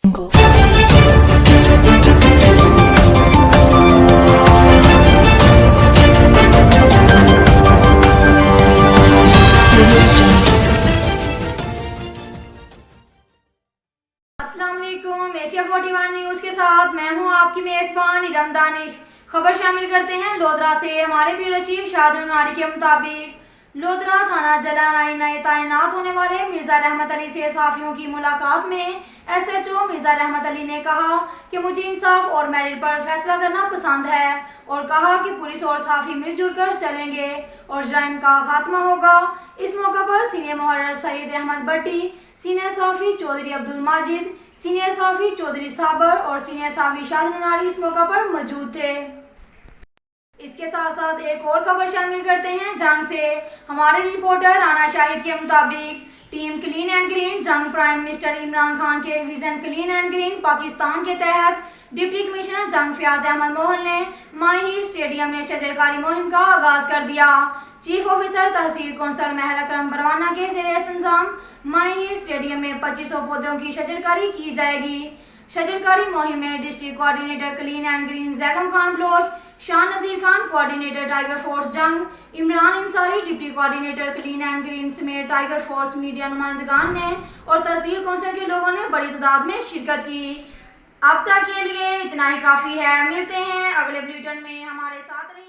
अस्सलाम वालेकुम। Asia 41 news के साथ मैं हूं आपकी मेजबान इरम दानिश। खबर शामिल करते हैं लोधरा से। हमारे ब्यूरो चीफ शाहरुन नारी के मुताबिक लोधरा थाना जलानाई नए तैनात होने वाले मिर्जा रहमत अली से सहाफियों की मुलाकात में SHO मिर्जा रहमत अली ने कहा कि मुझे इंसाफ और मेरिट पर फैसला करना पसंद है और कहा कि पुलिस और सहाफी मिलजुल कर चलेंगे और जराइम का खात्मा होगा। इस मौका पर सीनियर मुहर्रिर सईद अहमद भट्टी, सीनियर सहाफी चौधरी अब्दुल माजिद, सीनियर सहाफी चौधरी साबर और सीनियर सहाफी शाहरुन नारी इस मौका पर मौजूद थे। इसके साथ साथ एक और खबर शामिल करते हैं जंग से। हमारे रिपोर्टर राना शाहिद के मुताबिक टीम क्लीन एंड ग्रीन जंग प्राइम मिनिस्टर इमरान खान के vision clean and green Pakistan के तहत डिप्टी कमिश्नर जंग फयाज अहमद मोहन ने माहिर स्टेडियम में शजरकारी मुहिम का आगाज कर दिया। चीफ ऑफिसर तहसील कौंसल महल अकरम बरवाना के ज़ेर-ए-इंतज़ाम माहिर स्टेडियम में 2500 पौधों की शजरकारी की जाएगी। शजरकारी मुहिम में district coordinator clean and green Zaigham Khan Baloch, Shan Nazir Khan coordinator tiger force Jhang, Imran Ansari deputy coordinator clean and green समेत टाइगर फोर्स मीडिया नुमाइंदगान ने और तहसील कौंसिल के लोगों ने बड़ी तादाद में शिरकत की। अब तक के लिए इतना ही काफ़ी है। मिलते हैं अगले बुलेटिन में, हमारे साथ रहिए।